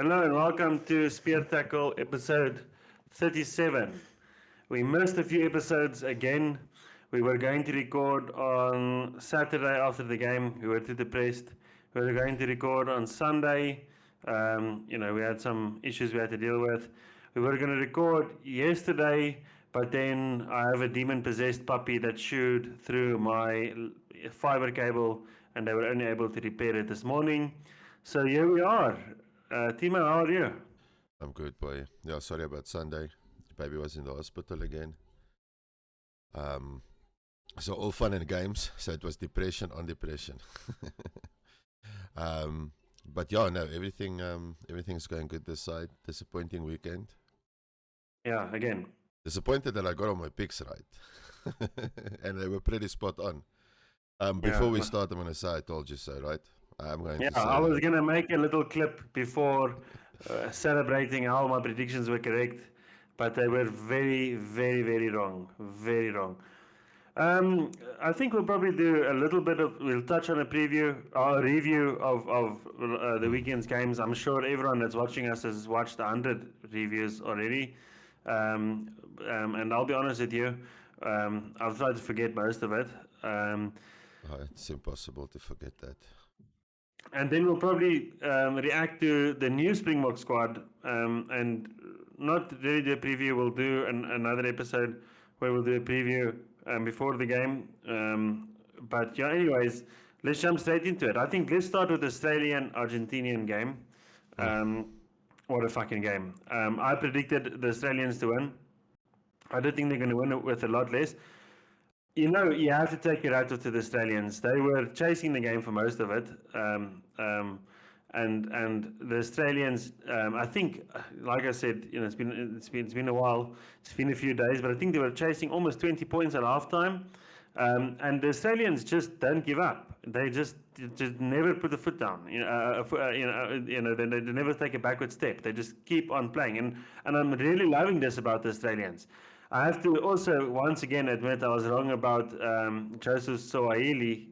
Hello and welcome to Spear Tackle episode 37. We missed a few episodes again. We were going to record on Saturday after the game. We were too depressed. We were going to record on Sunday. We had some issues we had to deal with. We were going to record yesterday, but then I have a demon-possessed puppy that chewed through my fiber cable, and they were only able to repair it this morning. So here we are. Timo, how are you? I'm good, boy. Yeah, sorry about Sunday. Baby was in the hospital again. So all fun and games. So it was depression on depression. But yeah, no, everything's going good this side. Disappointing weekend. Yeah, again. Disappointed that I got all my picks right, and they were pretty spot on. Before we start, I'm gonna say I told you so, right? I'm going to say I was gonna make a little clip before celebrating how my predictions were correct, but they were very, very, very wrong. Very wrong. I think we'll probably do a little bit of. We'll touch on a review of the weekend's games. I'm sure everyone that's watching us has watched 100 reviews already. And I'll be honest with you, I've tried to forget most of it. It's impossible to forget that. And then we'll probably react to the new Springbok squad, and not really do a preview. We'll do another episode where we'll do a preview before the game. But yeah, anyways, let's jump straight into it. I think let's start with the Australian-Argentinian game. What a fucking game. I predicted the Australians to win. I don't think they're going to win it with a lot less. You know, you have to take your hat off to the Australians. They were chasing the game for most of it, and the Australians. I think, like I said, you know, it's been a while. It's been a few days, but I think they were chasing almost 20 points at halftime. And the Australians just don't give up. They just never put a foot down. They never take a backward step. They just keep on playing, and I'm really loving this about the Australians. I have to also once again admit I was wrong about Joseph Soahili.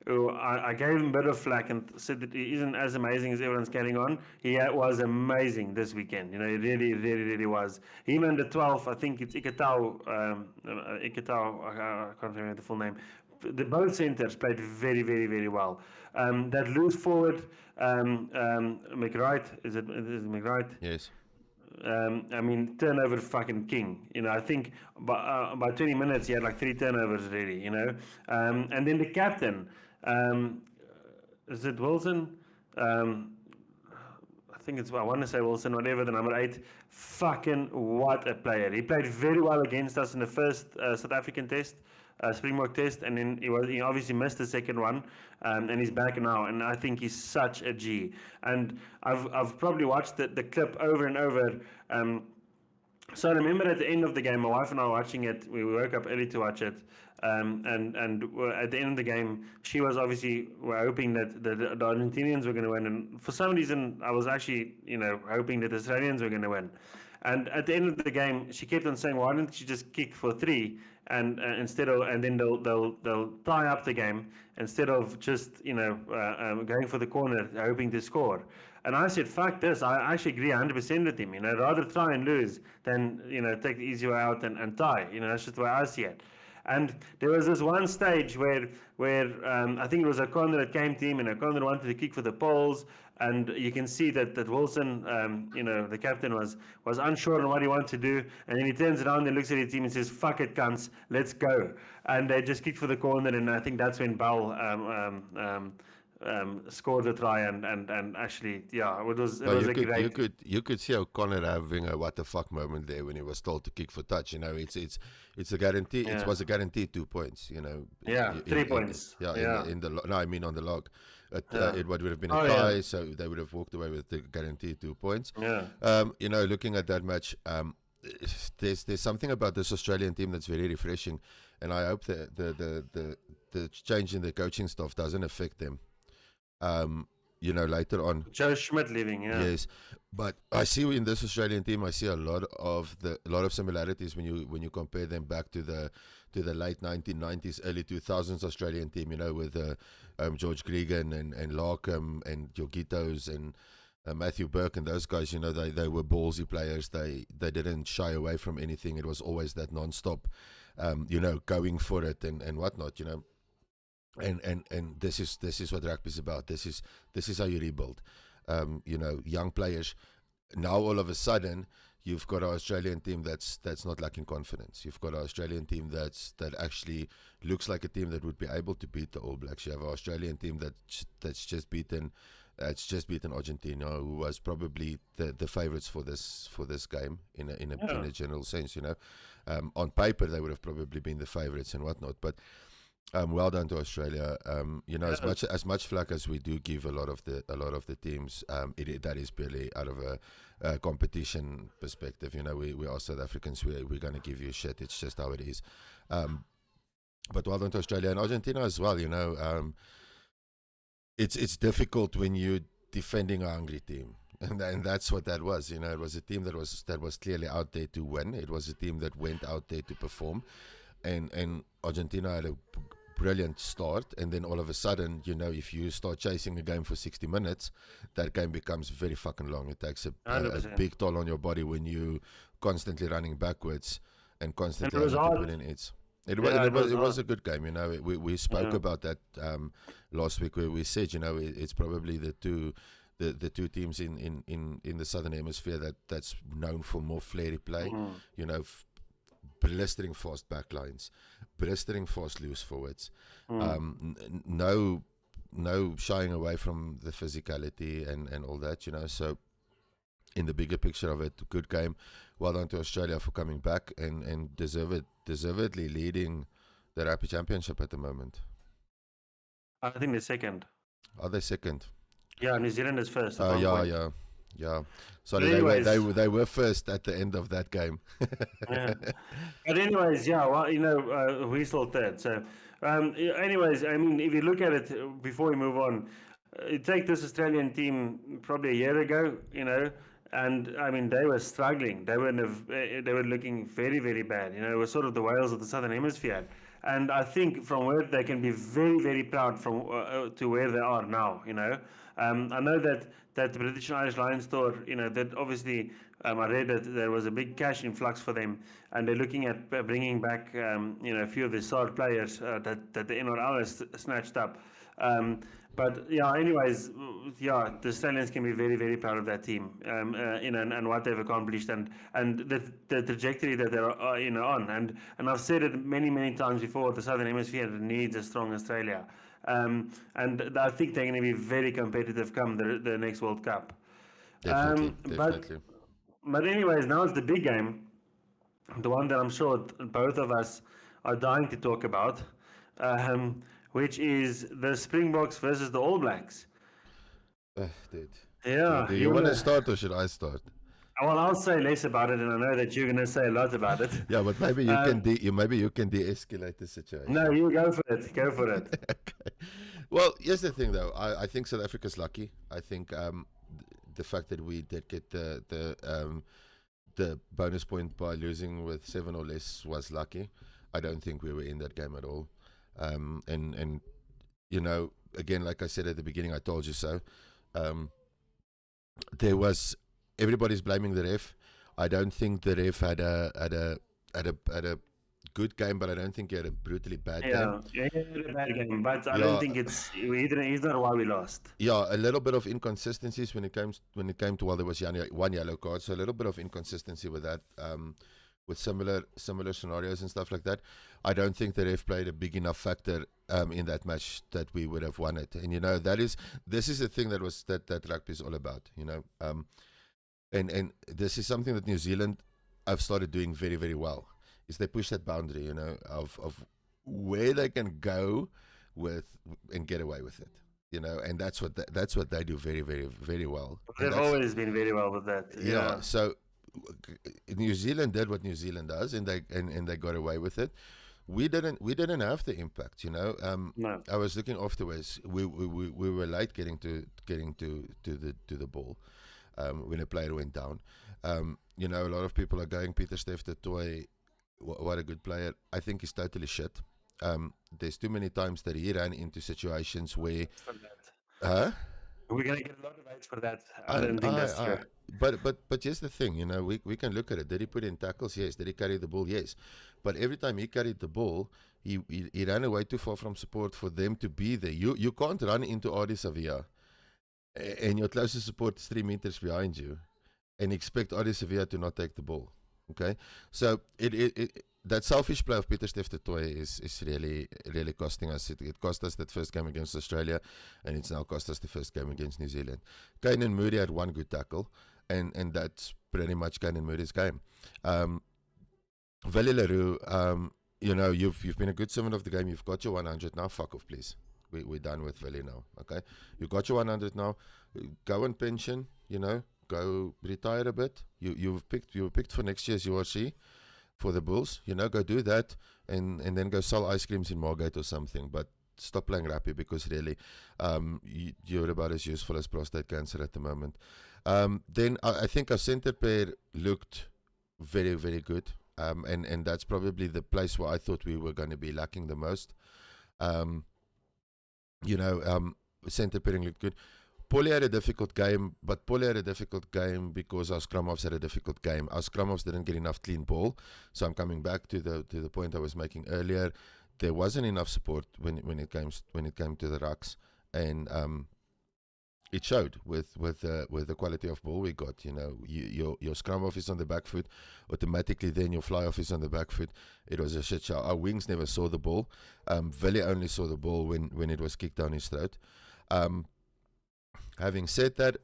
Who I gave him a bit of flack and said that he isn't as amazing as everyone's getting on. He was amazing this weekend. You know, he really, really, really was. Him and the 12th, I think it's Iketau, I can't remember the full name. The both centers played very, very, very well. That loose forward, McWright, is it McWright? Yes. I mean, turnover fucking king. You know, I think by 20 minutes he had like 3 turnovers already. You know, and then the captain, is it Wilson? I think I want to say Wilson, whatever, the number 8. Fucking what a player. He played very well against us in the first South African test, Springbok test, and then he obviously missed the second one, and he's back now, and I think he's such a G. And I've probably watched the clip over and over. So I remember at the end of the game, my wife and I were watching it. We woke up early to watch it, and at the end of the game, she was obviously hoping that the Argentinians were going to win, and for some reason, I was actually hoping that the Australians were going to win. And at the end of the game, she kept on saying, "Why didn't you just kick for 3?" And instead of, and then they'll tie up the game instead of just going for the corner, hoping to score. And I said, "Fuck this! I actually agree 100% with him. Rather try and lose than take the easy way out and tie. That's just the way I see it." And there was this one stage where I think it was O'Connor that came to him, and O'Connor wanted to kick for the poles, and you can see that Wilson, the captain, was unsure on what he wanted to do, and then he turns around and looks at his team and says, "Fuck it, cunts, let's go." And they just kicked for the corner, and I think that's when Bell scored the try, and actually, yeah, it was a great. You could see O'Connor having a what the fuck moment there when he was told to kick for touch. It's a guarantee. Yeah. It was a guaranteed 2 points. Yeah, 3 points. In the on the log. It would have been a tie, so they would have walked away with the guaranteed 2 points. Yeah. Looking at that match, there's something about this Australian team that's very refreshing, and I hope that the change in the coaching staff doesn't affect them. Later on. Joe Schmidt leaving, yeah. Yes, but I see in this Australian team, I see a lot of similarities when you compare them back to the late 1990s, early 2000s Australian team. With George Gregan and Larkham and Yogitos and Matthew Burke and those guys, they were ballsy players. They didn't shy away from anything. It was always that non-stop, going for it and whatnot. And this is what rugby is about. This is how you rebuild. Young players. Now all of a sudden you've got an Australian team that's not lacking confidence. You've got an Australian team that actually looks like a team that would be able to beat the All Blacks. You have an Australian team that's just beaten Argentina, who was probably the favourites for this game in a general sense. On paper they would have probably been the favourites and whatnot, but. Well done to Australia. As much flack as we do give a lot of the teams, that is purely out of a competition perspective. We are South Africans. We're going to give you shit. It's just how it is. But well done to Australia and Argentina as well. It's difficult when you're defending a hungry team. And that's what that was. It was a team that was clearly out there to win. It was a team that went out there to perform. And Argentina had a brilliant start, and then all of a sudden, if you start chasing a game for 60 minutes, that game becomes very fucking long. It takes a big toll on your body when you constantly running backwards and constantly having to put in hits. It was a good game. We spoke about that last week, where we said, it's probably the two teams in the Southern Hemisphere that's known for more flary play. Blistering fast backlines, blistering fast loose forwards. No shying away from the physicality and all that. So in the bigger picture of it, good game. Well done to Australia for coming back and deservedly leading the Rugby Championship at the moment. I think they're second. Are they second? Yeah, New Zealand is first. Yeah. Sorry, they were first at the end of that game. Yeah. But anyways, we still third. So, anyways, I mean, if you look at it before we move on, you take this Australian team probably a year ago, and I mean they were struggling. They were looking very, very bad. It was sort of the Wales of the Southern Hemisphere. And I think from where they can be very, very proud from to where they are now. I know that the British and Irish Lions store, that obviously I read that there was a big cash influx for them, and they're looking at bringing back a few of the star players that the NRL has snatched up. But anyways, the Australians can be very, very proud of that team, and what they've accomplished, and the trajectory that they're on. And I've said it many, many times before. The Southern Hemisphere needs a strong Australia, and I think they're going to be very competitive come the next World Cup. Definitely. But anyways, now it's the big game, the one that I'm sure both of us are dying to talk about. Which is the Springboks versus the All Blacks. Dude. Yeah. Do you want to start or should I start? Well, I'll say less about it, and I know that you're going to say a lot about it. Yeah, but maybe you can de-escalate the situation. No, you go for it. Go for it. Okay. Well, here's the thing, though. I think South Africa's lucky. I think the fact that we did get the bonus point by losing with 7 or less was lucky. I don't think we were in that game at all. And again, like I said at the beginning, I told you so. There was everybody's blaming the ref. I don't think the ref had a good game, but I don't think he had a brutally bad game. Yeah, he had a bad game, but I don't think he's not why we lost. Yeah, a little bit of inconsistencies when it came to there was one yellow card, so a little bit of inconsistency with that. With similar scenarios and stuff like that. I don't think the ref played a big enough factor in that match that we would have won it. And this is the thing that rugby is all about. And this is something that New Zealand have started doing very, very well. Is they push that boundary, of where they can go with and get away with it. And that's what they do very, very, very well. They've always been very well with that. Yeah. So New Zealand did what New Zealand does, and they got away with it. We didn't have the impact, No. I was looking afterwards. We were late getting to the ball when a player went down. A lot of people are going Peter Steph the toy. What a good player. I think he's totally shit. There's too many times that he ran into situations where. We're going to get a lot of hate for that. I And don't think that's true. but here's the thing, you know, we can look at it. Did he put in tackles? Yes. Did he carry the ball? Yes. But every time he carried the ball, he ran away too far from support for them to be there. You can't run into Adi Sevilla and your closest support is 3 meters behind you and expect Adi Sevilla to not take the ball. Okay, so that selfish play of Pieter Stef de Tooy is really costing us. It cost us that first game against Australia, and it's now cost us the first game against New Zealand. Kane and Moody had one good tackle, and that's pretty much Kane and Moody's game. Willie Leroux, you know, you've been a good servant of the game. You've got your 100 now. Fuck off, please. We're done with Willie now. Okay, you got your 100 now. Go on pension. You know, go retire a bit. You were picked for next year's URC for the Bulls. You know, go do that and then go sell ice creams in Margate or something. But stop playing rugby because really, you're about as useful as prostate cancer at the moment. Then I think our centre pair looked very, very good. And that's probably the place where I thought we were going to be lacking the most. You know, centre pairing looked good. Paulie had a difficult game, but Paulie had a difficult game because our scrum-offs had a difficult game. Our scrum-offs didn't get enough clean ball. So I'm coming back to the point I was making earlier. There wasn't enough support when it came to the rucks, and it showed with the quality of ball we got. You know, your scrum-off is on the back foot, automatically then your fly-off is on the back foot. It was a shit show. Our wings never saw the ball. Willie only saw the ball when it was kicked down his throat. Having said that,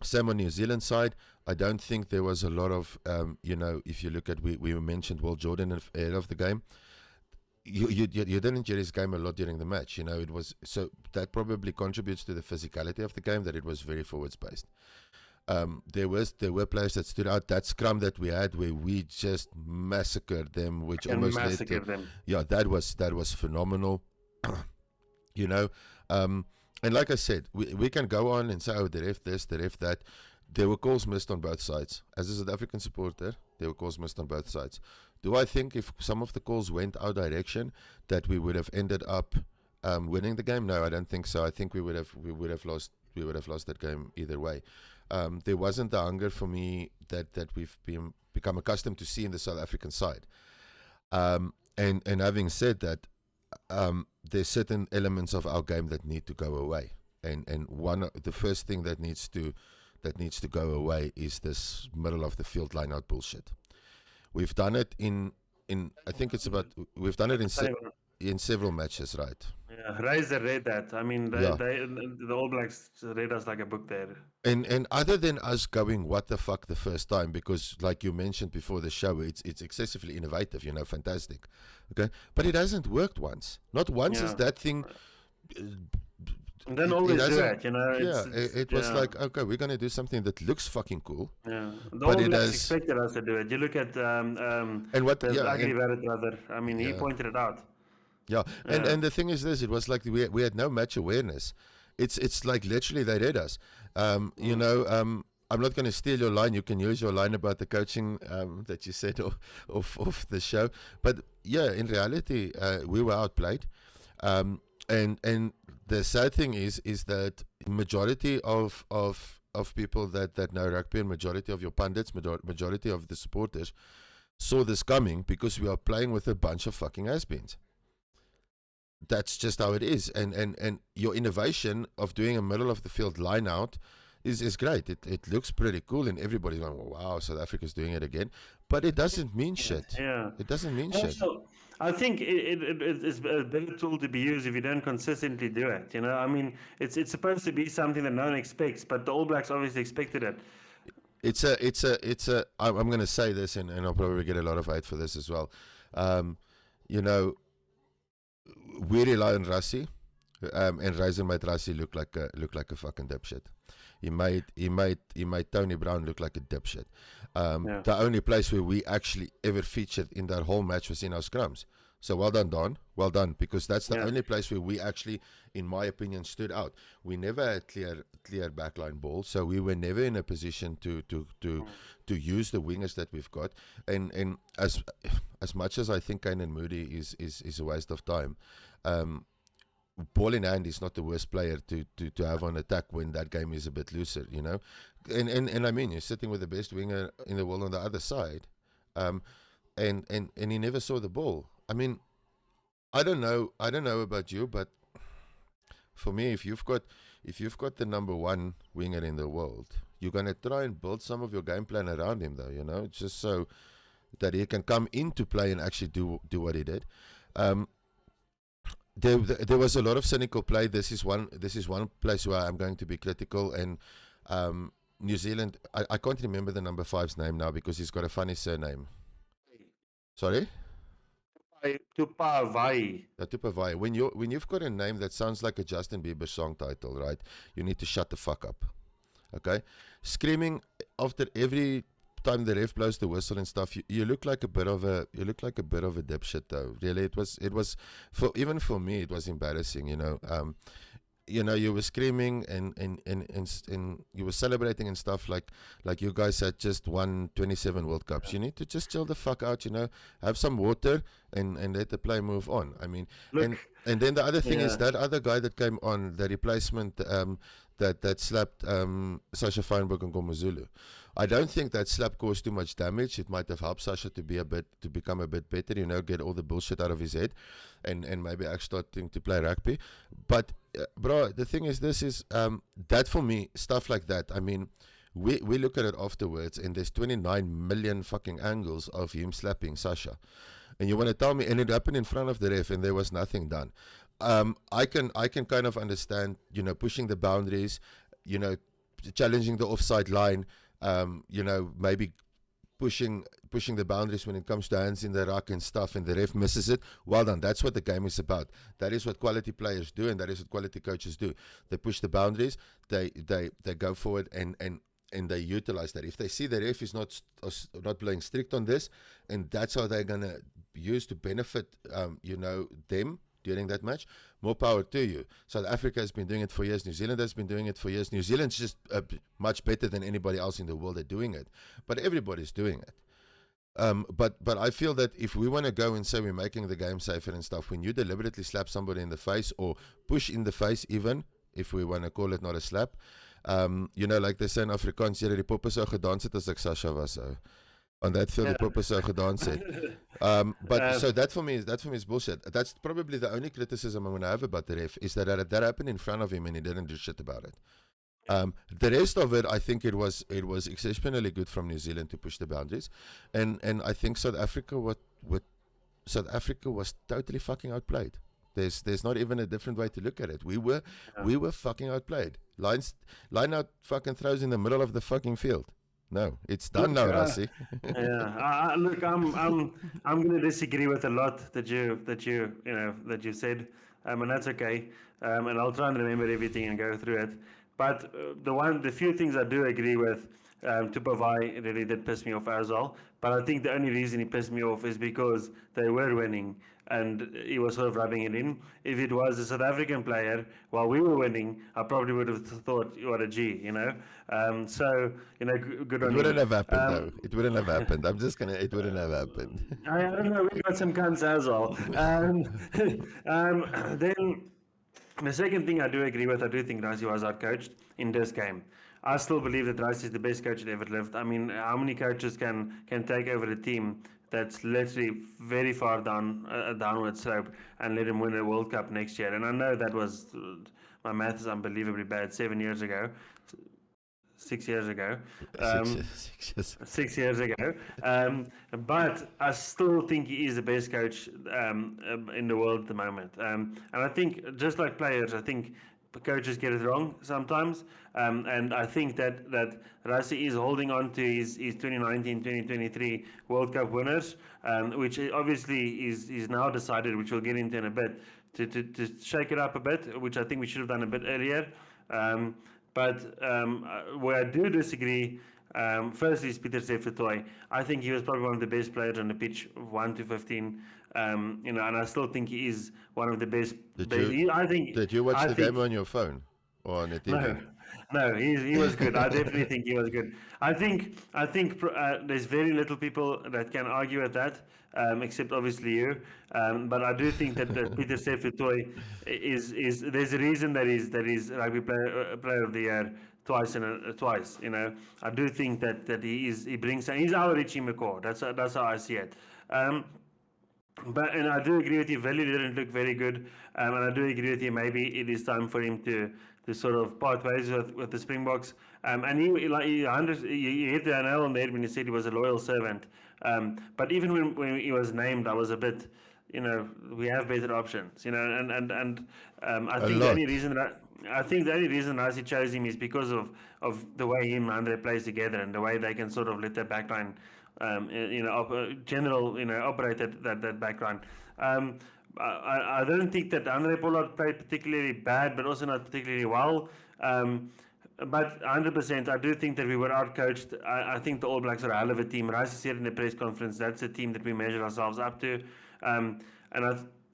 Sam on New Zealand side, I don't think there was a lot of, you know, if you look at, we mentioned Will Jordan ahead of the game. You didn't hear his game a lot during the match, you know. It was so that probably contributes to the physicality of the game, that it was very forwards based. There were players that stood out. That scrum that we had where we just massacred them, which almost led to them. Yeah, that was phenomenal. You know, and like I said, we can go on and say, oh, the ref this, the ref that. There were calls missed on both sides. As a South African supporter, there were calls missed on both sides. Do I think if some of the calls went our direction that we would have ended up winning the game? No, I don't think so. I think we would have lost that game either way. There wasn't the hunger for me that we've become accustomed to see in the South African side. And having said that, there's certain elements of our game that need to go away. And the first thing that needs to go away is this middle of the field line out bullshit. We've done it I think it's about, we've done it in several matches, right? Yeah, Razor read that. I mean, the All Blacks read us like a book there. And other than us going, what the fuck, the first time, because like you mentioned before the show, it's excessively innovative, you know, fantastic. Okay, but it hasn't worked once. Not once is that thing. And then always do it, you know. It was like, okay, we're going to do something that looks fucking cool. Yeah, the All Blacks expected us to do it. You look at and what the ugly Barrett brother. I mean, he pointed it out. Yeah, and the thing is this: it was like we had no match awareness. It's like literally they read us. You know, I'm not going to steal your line. You can use your line about the coaching that you said off the show. But yeah, in reality, we were outplayed. And the sad thing is that majority of people that know rugby, and majority of your pundits, majority of the supporters saw this coming because we are playing with a bunch of fucking has-beens. That's just how it is. And your innovation of doing a middle of the field line out is great. It looks pretty cool, and everybody's going, wow, South Africa's doing it again. But it doesn't mean shit. Yeah. It doesn't mean shit. I think it's a better tool to be used if you don't consistently do it. You know, I mean, it's supposed to be something that no one expects, but the All Blacks obviously expected it. I'm going to say this, and I'll probably get a lot of hate for this as well. You know, we rely on Rassie, and Ryzen made Rassie look like a fucking dipshit. He made Tony Brown look like a dipshit. The only place where we actually ever featured in that whole match was in our scrums. So well done, Don. Well done, because that's the only place where we actually, in my opinion, stood out. We never had clear backline ball, so we were never in a position to use the wingers that we've got. And as much as I think Kane and Moody is a waste of time, ball in hand is not the worst player to have on attack when that game is a bit looser, and I mean, you're sitting with the best winger in the world on the other side, and he never saw the ball. I mean, I don't know about you, but for me, if you've got the number one winger in the world, you're gonna try and build some of your game plan around him, though, just so that he can come into play and actually do what he did. There was a lot of cynical play. This is one place where I'm going to be critical. And New Zealand, I can't remember the number 5's name now because he's got a funny surname. Sorry? Tupavai. Tupavai. When you've got a name that sounds like a Justin Bieber song title, right? You need to shut the fuck up. Okay? Screaming after every time the ref blows the whistle and stuff, you look like a bit of a dipshit, though. Really, it was even for me, it was embarrassing. You were screaming and you were celebrating and stuff like you guys had just won 27 World Cups. You need to just chill the fuck out. Have some water and let the play move on. I mean, and then the other thing is that other guy that came on, the replacement that slapped Sasha Feinberg and Gomozulu. I don't think that slap caused too much damage. It might have helped Sasha to become a bit better, get all the bullshit out of his head, and maybe actually starting to play rugby. But bro, the thing is, this is that for me, stuff like that. I mean, we look at it afterwards, and there's 29 million fucking angles of him slapping Sasha, and you want to tell me, and it happened in front of the ref, and there was nothing done. I can kind of understand, pushing the boundaries, challenging the offside line. Maybe pushing the boundaries when it comes to hands in the ruck and stuff, and the ref misses it. Well done. That's what the game is about. That is what quality players do, and that is what quality coaches do. They push the boundaries. They go forward and they utilize that. If they see the ref is not playing strict on this, and that's how they're gonna use to benefit them during that match, more power to you. South Africa has been doing it for years. New Zealand has been doing it for years. New Zealand's just much better than anybody else in the world at doing it. But everybody's doing it. But I feel that if we want to go and say we're making the game safer and stuff, when you deliberately slap somebody in the face or push in the face, even if we want to call it not a slap, like they say in Afrikaans, jy het die poppe sou gedans het as ek Sasha was. On that field, the poppe sou gedans het. So that for me is bullshit. That's probably the only criticism I'm going to have about the ref, is that happened in front of him and he didn't do shit about it. The rest of it, I think it was exceptionally good from New Zealand to push the boundaries, and I think South Africa was totally fucking outplayed. There's not even a different way to look at it. We were fucking outplayed. Line out fucking throws in the middle of the fucking field. No, it's done now, Rassi. Look, I'm going to disagree with a lot that you said, and that's okay. And I'll try and remember everything and go through it. But the few things I do agree with, Tupavai really did piss me off as well. But I think the only reason he pissed me off is because they were winning and he was sort of rubbing it in. If it was a South African player while we were winning, I probably would have thought, what a G, good on you. It wouldn't have happened, though. It wouldn't have happened. It wouldn't have happened. I don't know, we got some cunts as well. Then the second thing I do agree with, I do think Rassie was outcoached in this game. I still believe that Rassie is the best coach that ever lived. I mean, how many coaches can take over a team that's literally very far down a downward slope and let him win a World Cup next year? And I know that was, my math is unbelievably bad, 7 years ago. 6 years ago. 6 years ago. But I still think he is the best coach in the world at the moment. And I think, just like players, I think coaches get it wrong sometimes. And I think that Rassie is holding on to his 2019-2023 World Cup winners, which obviously is now decided, which we'll get into in a bit, to shake it up a bit, which I think we should have done a bit earlier. But where I do disagree, firstly, is Pieter Sefetoy. I think he was probably one of the best players on the pitch, 1 to 15. And I still think he is one of the best. Did you watch the game on your phone or on the TV? No, he was good. I definitely think he was good. I think there's very little people that can argue with that. except obviously you. But I do think that Peter Steph du Toit is there's a reason that he's rugby player of the year twice. I do think that he brings he's our Richie McCaw. That's how I see it. And I do agree with you. Valley didn't look very good, and I do agree with you. Maybe it is time for him to sort of part ways with the Springboks. And he hit the nail on the head when he said he was a loyal servant. But even when he was named, I was a bit, we have better options, and I think the only reason that Nazi chose him is because of the way him and Andre plays together and the way they can sort of let their backline operate that background. I don't think that Andre Pollard played particularly bad, but also not particularly well. But 100%, I do think that we were outcoached. I think the All Blacks are a hell of a team. Rice said in the press conference that's a team that we measure ourselves up to, and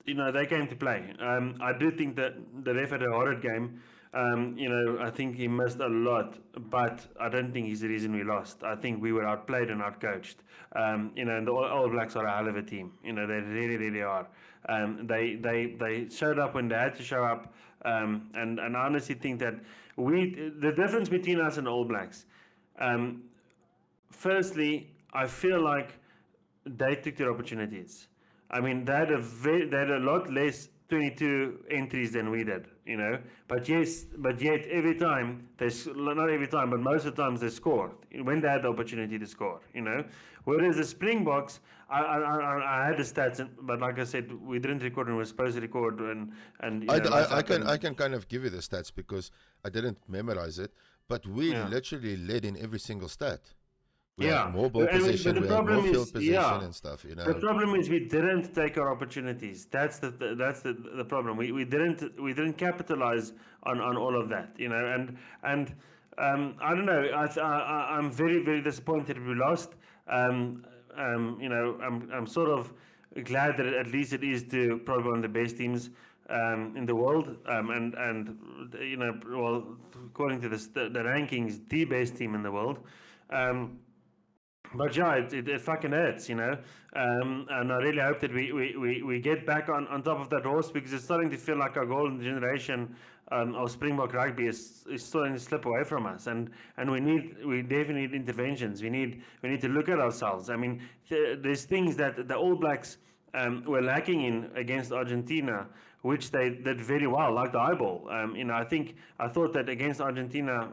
they came to play. I do think that the ref had a horrid game. I think he missed a lot, but I don't think he's the reason we lost. I think we were outplayed and outcoached. And the All Blacks are a hell of a team. They really, really are. They showed up when they had to show up, and I honestly think that the difference between us and All Blacks. Firstly, I feel like they took their opportunities. I mean, they had a lot less 22 entries than we did, But yet every time not every time, but most of the times they scored when they had the opportunity to score, Whereas the Springboks, I had the stats, but like I said, we didn't record and we were supposed to record, and I can kind of give you the stats because I didn't memorize it, but we literally led in every single stat. We had more ball possession, we had more field possession and stuff. The problem is we didn't take our opportunities. That's the problem. We didn't capitalize on all of that, And I don't know. I'm very, very disappointed we lost. I'm sort of glad that at least it is to probably one of the best teams in the world, well, according to the rankings, the best team in the world. But yeah, it fucking hurts, And I really hope that we get back on top of that horse, because it's starting to feel like our golden generation of Springbok rugby is starting to slip away from us, and we definitely need interventions. We need to look at ourselves. I mean, there's things that the All Blacks were lacking in against Argentina, which they did very well, like the eyeball. I thought that against Argentina,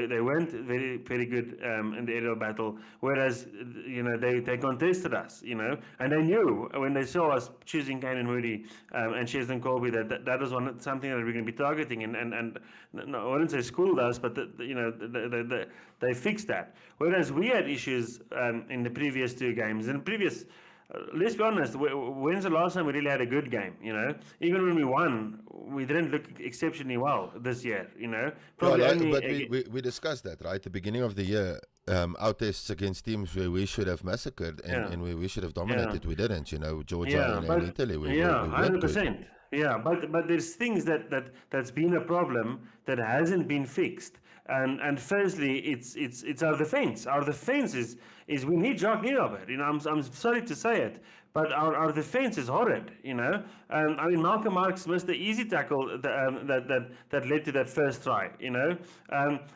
they weren't very, very good in the aerial battle, whereas, they contested us, and they knew when they saw us choosing Kane and Moody and Cheslin Colby that was something that we're going to be targeting, and no, I wouldn't say schooled us, but they fixed that. Whereas we had issues in the previous two games. Let's be honest, when's the last time we really had a good game, Even when we won, we didn't look exceptionally well this year, we discussed that, right? The beginning of the year, our tests against teams where we should have massacred and where we should have dominated, we didn't, Georgia and Italy. We 100%. Yeah, but there's things that's been a problem that hasn't been fixed. And firstly, it's our defense. Our defense is we need Jacques Nienaber. I'm sorry to say it, but our defense is horrid. Malcolm Marx missed the easy tackle that led to that first try.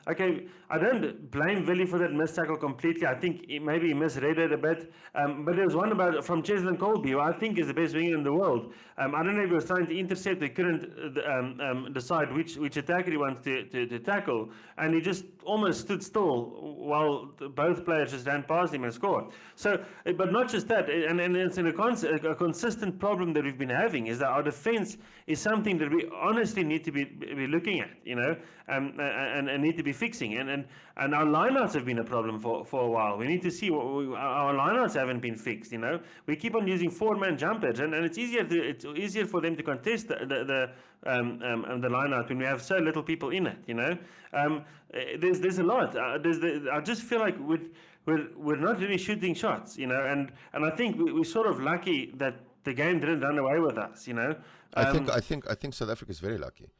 Okay, I don't blame Willie for that missed tackle completely. I think maybe he misread it a bit. But there was one from Cheslin Colby, who I think is the best winger in the world. I don't know if he was trying to intercept. He couldn't decide which attacker he wants to tackle, and he just almost stood still while both players just ran past him and scored. So, but not just that, and it's a consistent problem that we've been having, is that our defense is something that we honestly need to be looking at, and need to be fixing. And our lineouts have been a problem for a while. We need to see our lineouts haven't been fixed. We keep on using 4-man jumpers, and it's easier for them to contest the lineout when we have so little people in it. There's a lot. I just feel like we're not really shooting shots, and I think we're sort of lucky that the game didn't run away with us, I think South Africa is very lucky.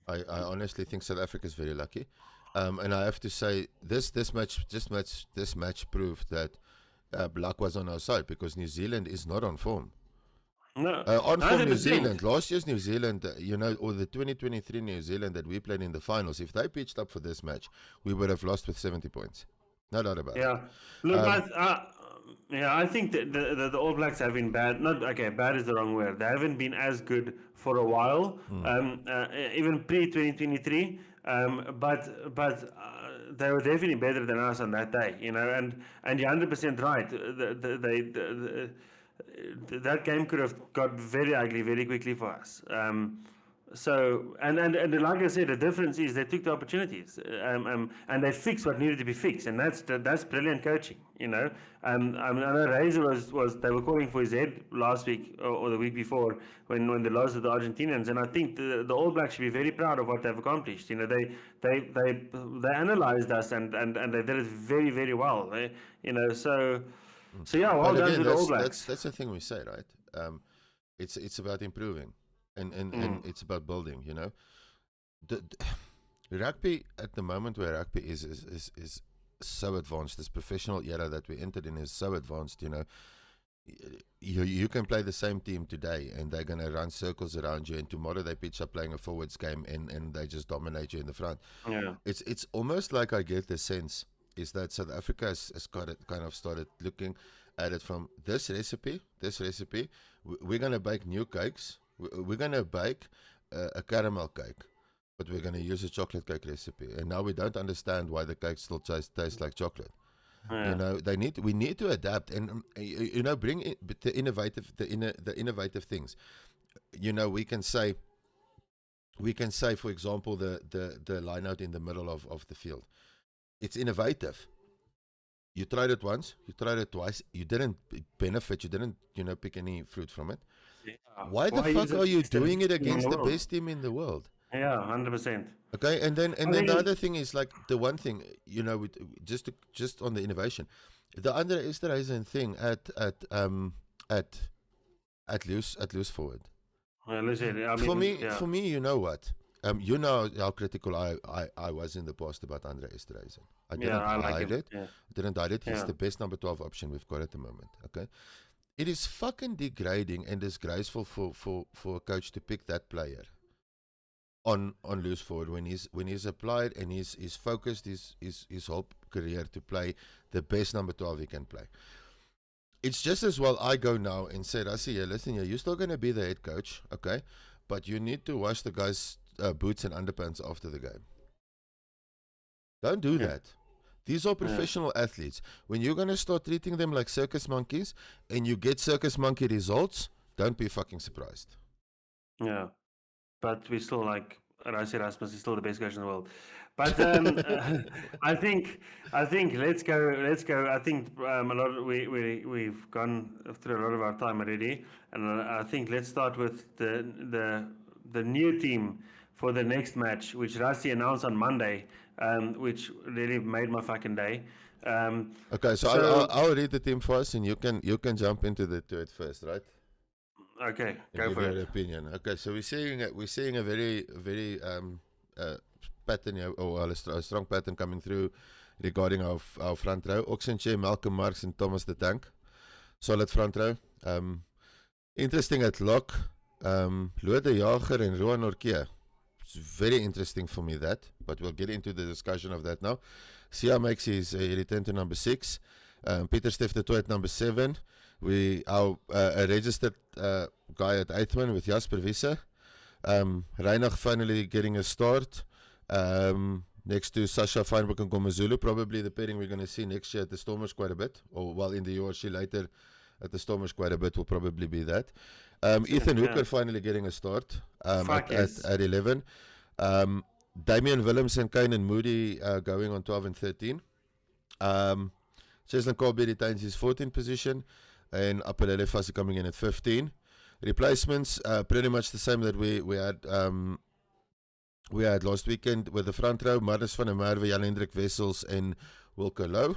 I honestly think South Africa is very lucky, and I have to say this match proved that luck was on our side because New Zealand is not on form. No, On form New 100%. Zealand. Last year's New Zealand, or the 2023 New Zealand that we played in the finals, if they pitched up for this match, we would have lost with 70 points. No doubt about it. Yeah. Look, I think that the All Blacks have been bad. Not okay. Bad is the wrong word. They haven't been as good for a while. Even pre 2023. But they were definitely better than us on that day. And you're 100% right. That game could have got very ugly very quickly for us. So and like I said, the difference is they took the opportunities and they fixed what needed to be fixed, and that's brilliant coaching. I know Razor was they were calling for his head last week or the week before when they lost to the Argentinians, and I think the All Blacks should be very proud of what they've accomplished. They analysed us and they did it very very well. So yeah, well But done again, to the All Blacks. that's the thing we say, right? It's about improving, and it's about building. The rugby at the moment where rugby is so advanced. This professional era that we entered in is so advanced. You can play the same team today and they're going to run circles around you, and tomorrow they pitch up playing a forwards game and they just dominate you in the front. Yeah. It's almost like I get the sense is that South Africa has kind of started looking at it from this recipe. We're going to bake new cakes. We're going to bake a caramel cake, but we're going to use a chocolate cake recipe. And now we don't understand why the cake still tastes like chocolate. Yeah. We need to adapt and bring in the innovative things. We can say, for example, the line out in the middle of the field. It's innovative. You tried it once, you tried it twice, you didn't benefit, you didn't pick any fruit from it. Yeah. Why the fuck are you doing it against the best team in the world? Yeah, 100%. Okay, and then the other thing is like the one thing just on the innovation, the underestimation thing at loose forward. Well, listen, For me, you know what? You know how critical I was in the past about Andre Esterhuizen. I didn't hide it. Yeah. I didn't hide it. He's the best number 12 option we've got at the moment. Okay, it is fucking degrading and disgraceful for a coach to pick that player on loose forward when he's applied and he's focused his whole career to play the best number 12 he can play. It's just as well I go now and say, Rassie, listen here, you're still going to be the head coach, okay? But you need to wash the guys' boots and underpants after the game. Don't do that. These are professional athletes. When you're going to start treating them like circus monkeys and you get circus monkey results, don't be fucking surprised. Yeah. But we still Rassie Rasmus is still the best coach in the world. But I think let's go. I think we've gone through a lot of our time already, and I think let's start with the new team for the next match, which Rassie announced on Monday, which really made my fucking day. Okay, so I'll read the team first, and you can jump into it first, right? Okay, go for it. Your opinion. Okay, so we're seeing a very pattern here, or a strong pattern coming through regarding our front row. Oxenche, Malcolm Marx, and Thomas the Tank. Solid front row. Interesting at lock. Lode Jager and Roan Orkia. It's very interesting for me that, but we'll get into the discussion of that now. Sia makes his return to number 6. Peter Steph de Toy at number 7. A registered guy at 8th with Jasper Visser. Reinach finally getting a start. Next to Sasha Feinberg and Gomezulu, probably the pairing we're going to see next year at the Stormers quite a bit, or while in the URC later at the Stormers quite a bit will probably be that. Ethan Hooker finally getting a start at 11. Damian Willems and Kane and Moody going on 12 and 13. Cheslin Colby retains his 14th position, and Apelele Fassi coming in at 15. Replacements pretty much the same that we had last weekend with the front row. Marnus van der Merwe, Jan Hendrik Wessels and Wilco Louw.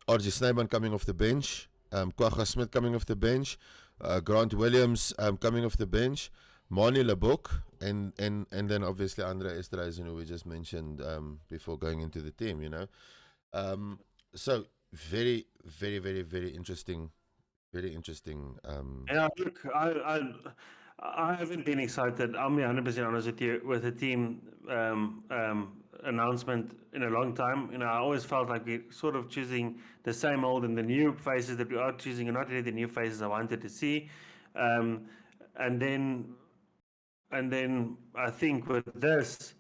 RG Snyman coming off the bench. Kwagga Smith coming off the bench. Grant Williams coming off the bench. Mani Lebok and then obviously Andre Esterhuizen, who we just mentioned before going into the team, So very, very, very, very interesting. Very interesting. Yeah, look, I haven't been excited. I'll be 100% honest with you with the team announcement in a long time. I always felt like we're sort of choosing the same old, and the new faces that we are choosing are not really the new faces I wanted to see. Um, and then I think with this,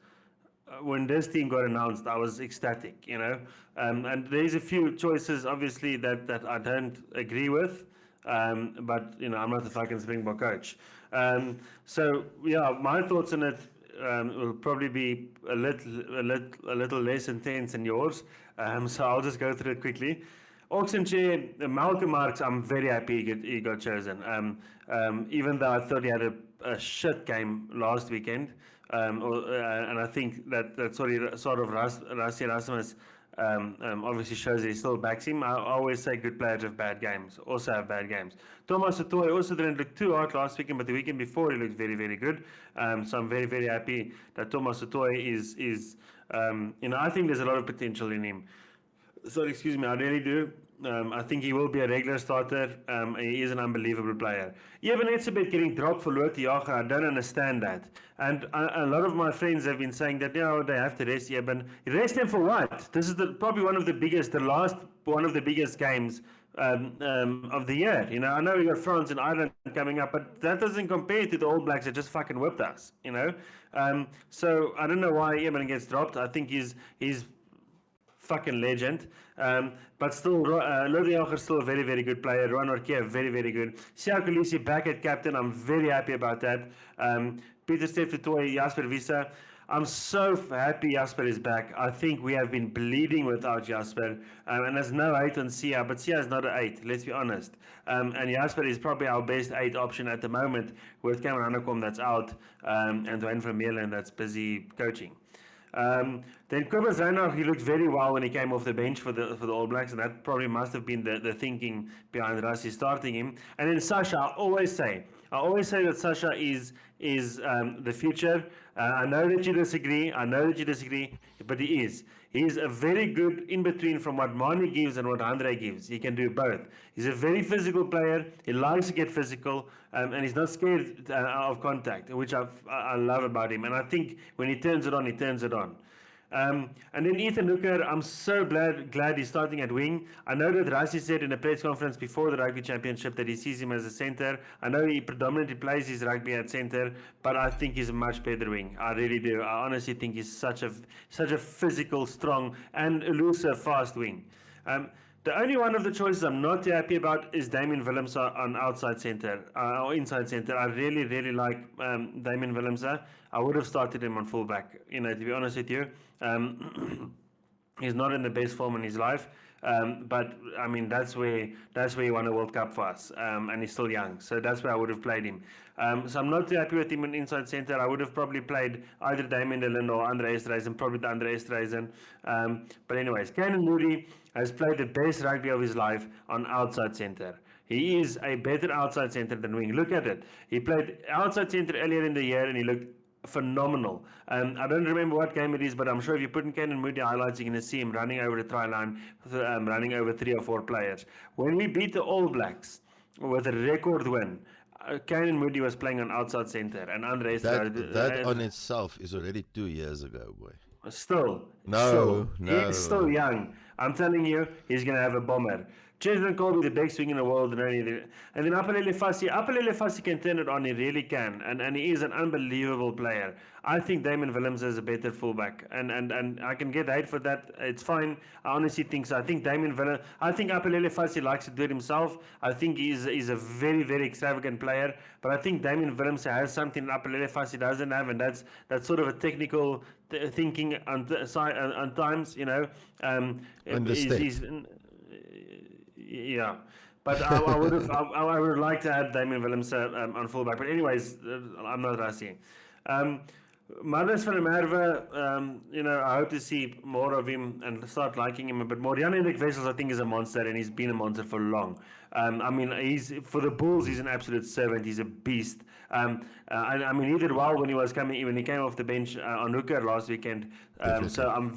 when this team got announced, I was ecstatic. And there's a few choices, obviously, that I don't agree with. But I'm not the fucking Springbok coach. So yeah, my thoughts on it will probably be a little less intense than yours. So I'll just go through it quickly. Auction chair, Malcolm Marx, I'm very happy he got chosen. Even though I thought he had a shit game last weekend. And I think that sort of Rassie Erasmus obviously shows that he still backs him. I always say good players have bad games, also have bad games. Thomas Satoy also didn't look too hard last weekend, but the weekend before he looked very, very good. So I'm very, very happy that Thomas Satoy is I think there's a lot of potential in him. Sorry, excuse me, I really do. I think he will be a regular starter. He is an unbelievable player. Even Etzebeth getting dropped for Lotte Jager, I don't understand that. And a lot of my friends have been saying that they have to rest Eben. Rest him for what? This is probably one of the last one of the biggest games of the year. I know we got France and Ireland coming up, but that doesn't compare to the All Blacks that just fucking whipped us. So I don't know why Eben gets dropped. I think he's fucking legend. But still, Lotte Jager is still a very, very good player. Rowan Orkia, very, very good. Siya Kolisi back at captain. I'm very happy about that. Peter Steph Toy, Jasper Visa. I'm so happy Jasper is back. I think we have been bleeding without Jasper. And there's no 8 on Siya, but Siya is not an 8, let's be honest. And Jasper is probably our best 8 option at the moment with Cameron Hanekom that's out and Dwayne Vermeulen that's busy coaching. Then Cobus Reinhardt, he looked very well when he came off the bench for the All Blacks, and that probably must have been the thinking behind Rassie starting him. And then Sasha, I always say that Sasha is the future. I know that you disagree, but he is. He's a very good in-between from what Mani gives and what Andre gives. He can do both. He's a very physical player. He likes to get physical, and he's not scared of contact, which I love about him. And I think when he turns it on, he turns it on. And then Ethan Hooker, I'm so glad he's starting at wing. I know that Rassie said in a press conference before the Rugby Championship that he sees him as a centre. I know he predominantly plays his rugby at centre, but I think he's a much better wing. I really do. I honestly think he's such a physical, strong, and elusive fast wing. The only one of the choices I'm not too happy about is Damien Willems on outside centre or inside centre. I really, really like Damien Willems. I would have started him on fullback, to be honest with you. He's not in the best form in his life, but I mean that's where he won a World Cup for us, and he's still young, so that's where I would have played him. So I'm not too happy with him in inside centre. I would have probably played either Damien de Linde or Andre Esterhuizen, probably the Andre Esterhuizen. But anyways, Canan Moodie has played the best rugby of his life on outside centre. He is a better outside centre than wing. Look at it. He played outside centre earlier in the year and he looked phenomenal. I don't remember what game it is, but I'm sure if you put in Canan Moodie highlights, you're going to see him running over the try line, running over 3 or 4 players. When we beat the All Blacks with a record win, Canan Moodie was playing on outside centre, and Andre that on itself is already 2 years ago, boy. Still, no, he's still young. I'm telling you, he's going to have a bomber. Chesman Colby, the best swing in the world, and then Apelele Fassi can turn it on. He really can, and he is an unbelievable player. I think Damien Willems is a better fullback, and I can get hate for that. It's fine. I honestly think so. I think Apelele Fassi likes to do it himself. I think he's a very, very extravagant player, but I think Damien Willems has something Apelele Fassi doesn't have, and that's sort of a technical thinking on times, yeah, but I would have. I would like to have Damien Willems on fullback. But anyways, I'm not Rassie. Marnus van der Merwe, I hope to see more of him and start liking him a bit more. Jan-Hendrik Wessels, I think, is a monster, and he's been a monster for long. I mean, for the Bulls, he's an absolute servant. He's a beast. I mean, he did well when he came off the bench on hooker last weekend. So I'm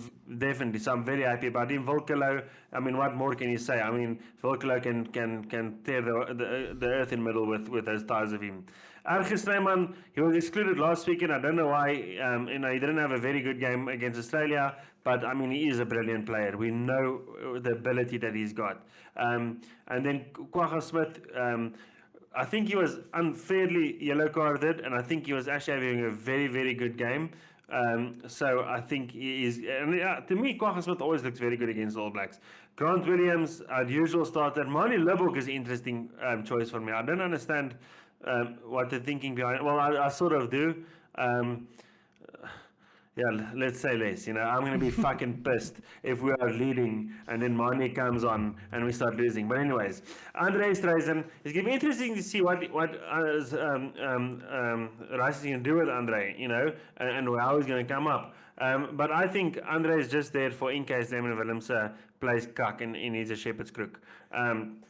very happy about him. Volkelo, I mean, what more can you say? I mean, Volkelo can tear the earth in the middle with those ties of him. Argus Snyman, he was excluded last weekend. I don't know why. He didn't have a very good game against Australia, but I mean, he is a brilliant player. We know the ability that he's got. And then Kwagga Smith, I think he was unfairly yellow carded, and I think he was actually having a very, very good game. So I think he is. And to me, Kwagga Smith always looks very good against All Blacks. Grant Williams, the usual starter. Mani Lubbock is an interesting choice for me. I don't understand what they're thinking behind. Well, I sort of do. Yeah, let's say less. I'm going to be fucking pissed if we are leading and then Mani comes on and we start losing. But anyways, Andre Streisand, it's going to be interesting to see what Rice is going to do with Andre, and how he's going to come up. But I think Andre is just there in case Damon Willems plays cuck and he needs a shepherd's crook. And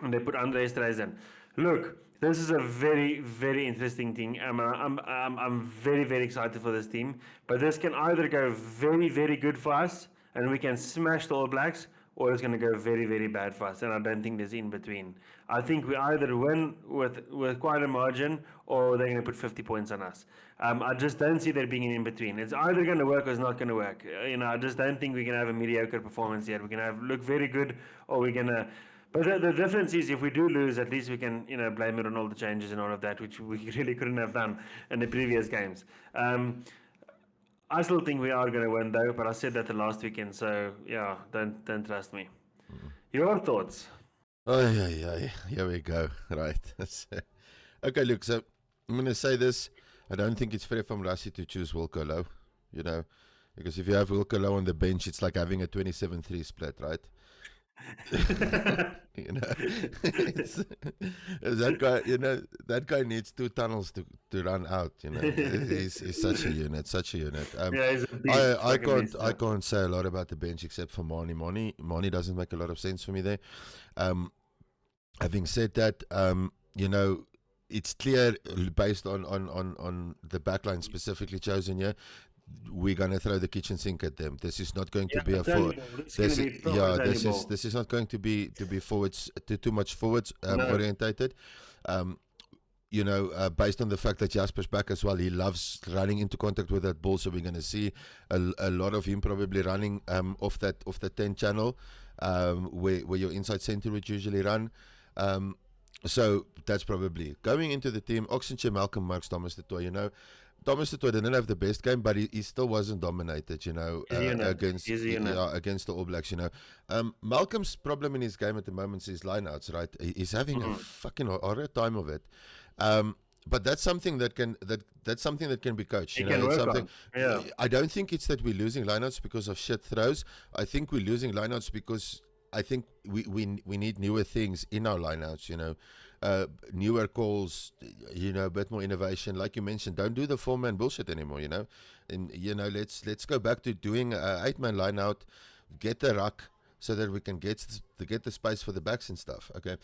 they put Andre Streisand. Look, this is a very, very interesting thing. I'm very, very excited for this team. But this can either go very, very good for us and we can smash the All Blacks, or it's going to go very, very bad for us. And I don't think there's in between. I think we either win with quite a margin, or they're going to put 50 points on us. I just don't see there being an in between. It's either going to work or it's not going to work. I just don't think we can have a mediocre performance yet. We're going to look very good, or we're going to. But the difference is, if we do lose, at least we can, blame it on all the changes and all of that, which we really couldn't have done in the previous games. I still think we are going to win, though, but I said that the last weekend, so yeah, don't trust me. Your thoughts? Oh, yeah, here we go. Right. Okay, look, so I'm going to say this. I don't think it's fair from Rassie to choose Wilco Low, because if you have Wilco Low on the bench, it's like having a 27-3 split, right? That guy, that guy needs 2 tunnels to run out. He's such a unit. Yeah, he's a beast. I can't say a lot about the bench except for Mani. Mani doesn't make a lot of sense for me there. Having said that, it's clear based on the backline specifically chosen here. We're gonna throw the kitchen sink at them. This is not going to be a forward. This is not going to be forwards too much forwards orientated. Based on the fact that Jasper's back as well, he loves running into contact with that ball. So we're gonna see a lot of him probably running off that 10 channel, where your inside centre would usually run. So that's probably going into the team. Oxenche, Malcolm, Marks, Thomas du Toit, Thomas du Toit didn't have the best game, but he still wasn't dominated, against the All Blacks, Malcolm's problem in his game at the moment is his lineouts, right? He's having a fucking horrid time of it. But that's something that can be coached. I don't think it's that we're losing lineouts because of shit throws. I think we're losing lineouts because I think we need newer things in our lineouts, newer calls, a bit more innovation. Like you mentioned, don't do the 4-man bullshit anymore, And let's go back to doing a 8-man lineout, get the ruck so that we can get the space for the backs and stuff. Okay.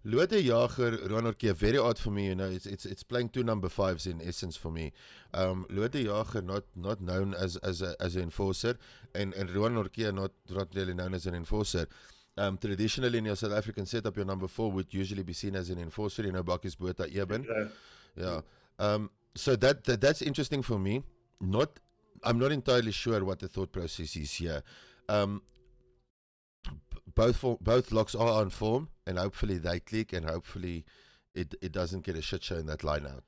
Lode Jager, Roanortjie, very odd for me, it's playing 2 number 5s in essence for me. Lode Jager not known as an enforcer, and Roanortjie not really known as an enforcer. Traditionally in your South African setup, your number 4 would usually be seen as an enforcer, Bakkies Botha Eben. Yeah. So that's interesting for me. I'm not entirely sure what the thought process is here. Both locks are on form, and hopefully they click, and hopefully it doesn't get a shit show in that line out,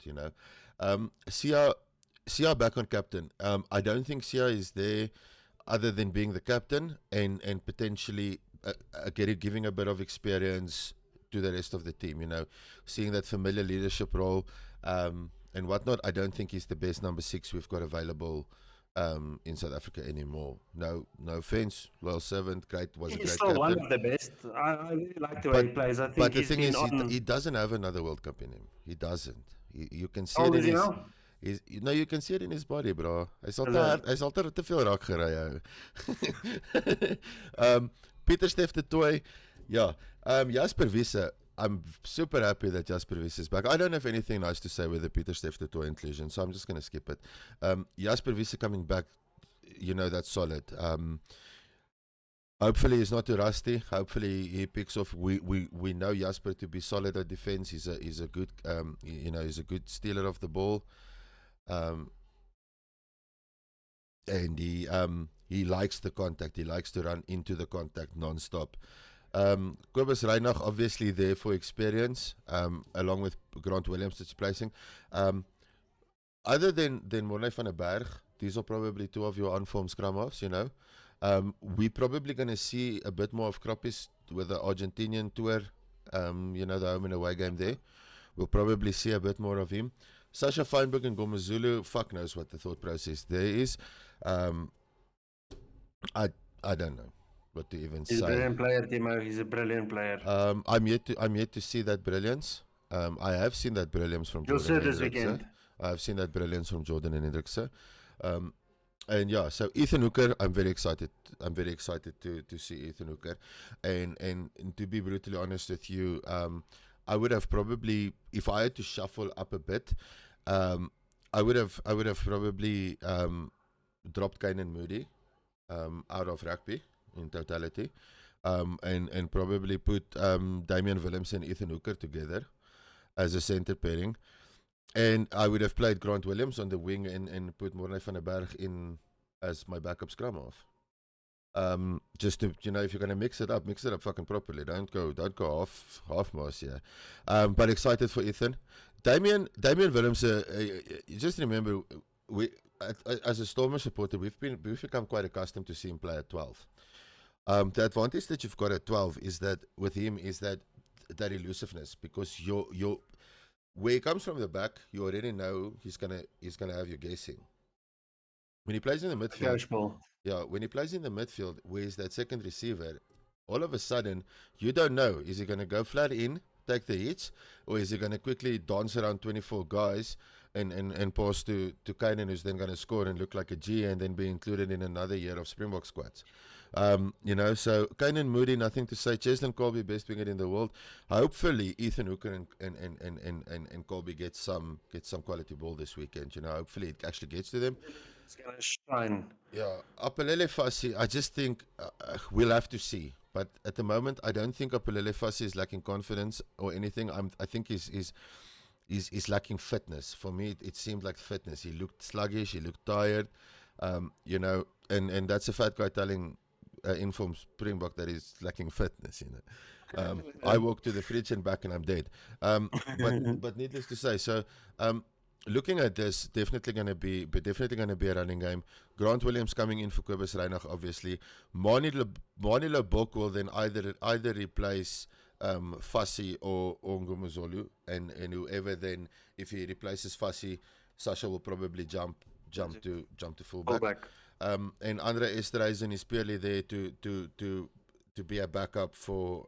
Sia back on captain. I don't think Sia is there other than being the captain and potentially giving a bit of experience to the rest of the team, seeing that familiar leadership role and whatnot. I don't think he's the best number 6 we've got available in South Africa anymore. No offense, loyal servant, was a great still captain. One of the best. I really like the way he plays. I think but the thing is, he doesn't have another World Cup in him. He doesn't. You can see it in his... you can see it in his body, bro. Hy's altyd te veel raak gery. Pieter Stef de Tooi. Ja, Jasper Wiese. I'm super happy that Jasper Wiese is back. I don't have anything nice to say with the Pieter Steph du Toit inclusion, so I'm just going to skip it. Jasper Wiese coming back, that's solid. Hopefully he's not too rusty. Hopefully he picks off. We know Jasper to be solid at defense. He's a good he's a good stealer of the ball, and he likes the contact. He likes to run into the contact non-stop. Kobus Reinach obviously there for experience, along with Grant Williams that's placing. Other than Morne van der Berg, these are probably two of your on-form scrum halves, we're probably going to see a bit more of Krapis with the Argentinian tour, the home and away game there. We'll probably see a bit more of him. Sasha Feinberg and Gomezulu, fuck knows what the thought process there is. I don't know what to even say. He's a brilliant player, Timo. He's a brilliant player. I'm yet to see that brilliance. I have seen that brilliance from Jordan and this weekend. I've seen that brilliance from Jordan and Hendrikse. And yeah, so Ethan Hooker, I'm very excited. I'm very excited to see Ethan Hooker. And to be brutally honest with you, I would have probably, if I had to shuffle up a bit, I would have probably dropped Kainan Moody out of rugby in totality, and probably put Damian Williams and Ethan Hooker together as a center pairing. And I would have played Grant Williams on the wing and put Morne van der Berg in as my backup scrum half. Just to, if you're going to mix it up fucking properly. Don't go half mass here. But excited for Ethan. Damian Williams, you just remember, we as a Stormer supporter, we've become quite accustomed to seeing him play at 12. The advantage that you've got at 12 is that with him is that elusiveness, because you're where he comes from the back, you already know he's gonna have you guessing. When he plays in the midfield, when he plays in the midfield, where is that second receiver? All of a sudden, you don't know, is he gonna go flat in, take the hits, or is he gonna quickly dance around 24 guys and pass to Kainan, who's then gonna score and look like a G and then be included in another year of Springbok squads. So Kainan Moody, nothing to say. Cheslin Colby, best winger in the world. Hopefully Ethan Hooker and Colby get some quality ball this weekend. Hopefully it actually gets to them. It's gonna shine. Yeah, Apelele Fassi, I just think we'll have to see. But at the moment, I don't think Apelele Fassi is lacking confidence or anything. I think he's lacking fitness. For me, it seemed like fitness. He looked sluggish. He looked tired. And that's a fat guy telling informed Springbok that he's lacking fitness. I walk to the fridge and back and I'm dead. But needless to say, so looking at this, definitely going to be a running game. Grant Williams coming in for Kobus Reinach, obviously. Mani Lobok will then either replace Fassi or Ngumuzolu, and whoever then, if he replaces Fassi, Sasha will probably jump to fullback. And Andre Esterhuizen is purely there to be a backup for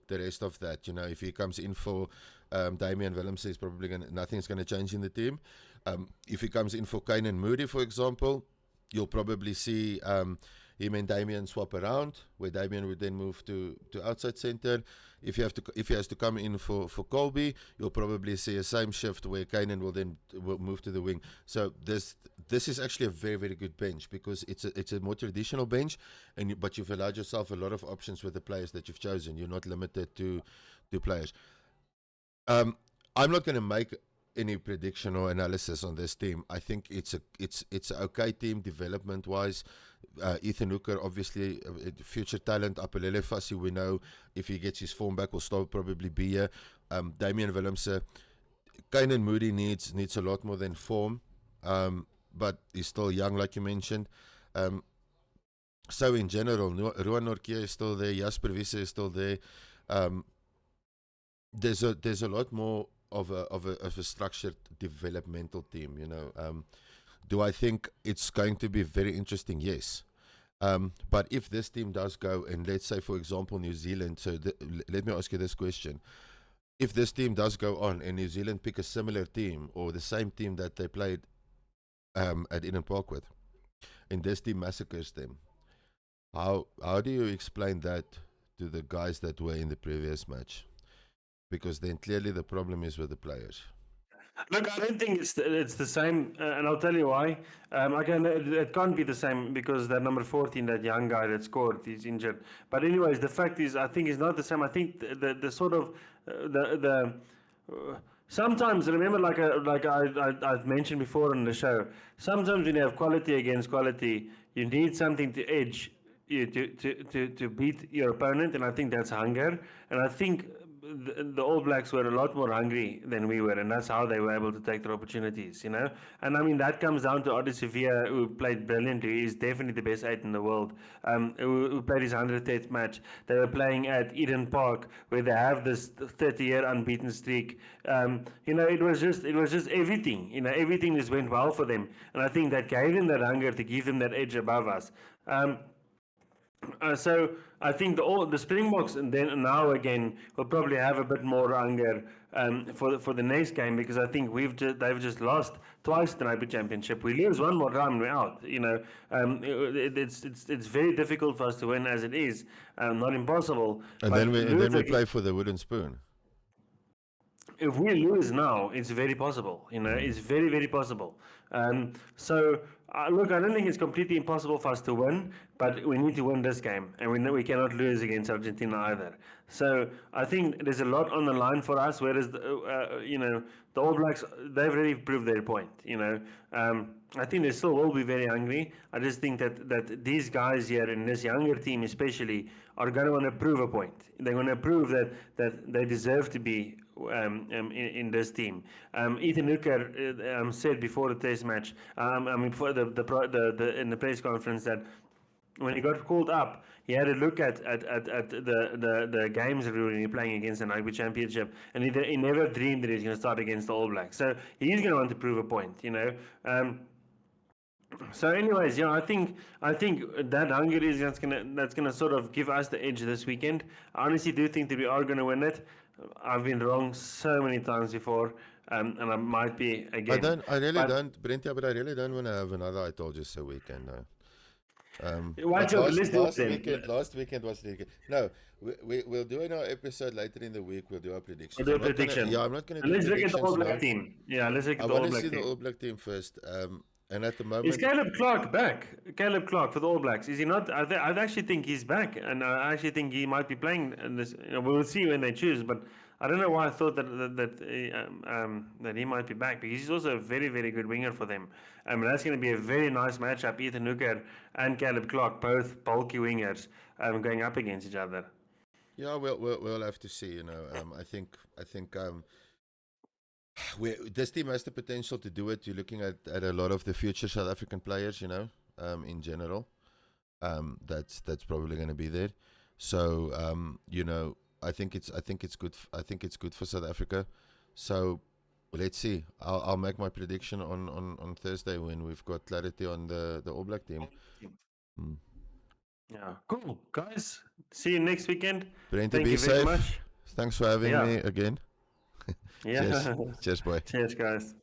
the rest of that. If he comes in for Damian Williams, is probably nothing's going to change in the team. If he comes in for Kainan Moody, for example, you'll probably see him and Damian swap around, where Damian would then move to outside center. If he has to come in for Colby, you'll probably see a same shift where Kainan will move to the wing. So this is actually a very, very good bench, because it's a more traditional bench, but you've allowed yourself a lot of options with the players that you've chosen. You're not limited to players. I'm not going to make any prediction or analysis on this team. I think it's an okay team development wise. Ethan Hooker, obviously, future talent. Apelele Fassi, we know if he gets his form back, will still probably be here. Damian Williams, Kainan Moody needs a lot more than form, but he's still young, like you mentioned. So in general, Ruan Nortje is still there. Jasper Wiese is still there. There's a lot more of a structured developmental team. Do I think it's going to be very interesting? Yes. But if this team does go, and let's say, for example, New Zealand, so let me ask you this question. If this team does go on and New Zealand pick a similar team or the same team that they played at Eden Park with, and this team massacres them, how do you explain that to the guys that were in the previous match? because then clearly the problem is with the players. Look, I don't think it's the same, and I'll tell you why. Again, it can't be the same because that number 14, that young guy that scored, he's injured. But anyways, the fact is, I think it's not the same. I think the sort of sometimes remember, I've mentioned before on the show. Sometimes when you have quality against quality, you need something to edge you to beat your opponent, and I think that's hunger. And I think the All Blacks were a lot more hungry than we were, and that's how they were able to take their opportunities, you know. And I mean that comes down to Adi Sevilla, who played brilliantly. He's definitely the best 8 in the world. Who played his 100th match. They were playing at Eden Park, where they have this 30-year unbeaten streak. You know, it was just everything. You know, everything just went well for them, and I think that gave them that hunger to give them that edge above us. So I think the Springboks and then now again will probably have a bit more hunger for the next game, because I think they've just lost twice the Rugby Championship. We lose one more time and we're out. You know, it's very difficult for us to win as it is, not impossible. And then we play for the wooden spoon. If we lose now, it's very possible. You know, it's very, very possible. So look, I don't think it's completely impossible for us to win, but we need to win this game, and we know we cannot lose against Argentina either. So I think there's a lot on the line for us. Whereas you know, the All Blacks, they've already proved their point. You know, I think they still will be very hungry. I just think that these guys here in this younger team, especially, are going to want to prove a point. They're going to prove that they deserve to be in this team. Ethan Hooker said before the Test match, I mean, before in the press conference, that when he got called up, he had a look at the games that we were playing against the Rugby Championship, and he never dreamed that he was going to start against the All Blacks. So he's going to want to prove a point, you know. So, anyways, yeah, I think that hunger is that's gonna sort of give us the edge this weekend. I honestly do think that we are going to win it. I've been wrong so many times before, and I might be again. I really don't want to have another I told you so weekend. No. Last weekend was the no. We'll do in our episode later in the week. We'll do our predictions. We'll do a prediction. I'm not going to. Let's look at the All Black team. Yeah, let's look at the All Black team. I want to see the All Black team first. And at the moment, is Caleb Clark back? Caleb Clark for the All Blacks, is he not? I actually think he's back, and I actually think he might be playing in this. You know, we'll see when they choose, but I don't know why I thought that he might be back, because he's also a very, very good winger for them. That's going to be a very nice matchup. Ethan Hooker and Caleb Clark, both bulky wingers, going up against each other. Yeah, we'll have to see. You know, I think this team has the potential to do it. You're looking at a lot of the future South African players, you know, in general. That's probably going to be there. So, you know, I think it's good. I think it's good for South Africa. So let's see. I'll make my prediction on Thursday when we've got clarity on the All Black team. Yeah, cool, guys. See you next weekend. Thank you very much. Thanks for having me again. Yeah. Cheers, boy. Cheers, guys.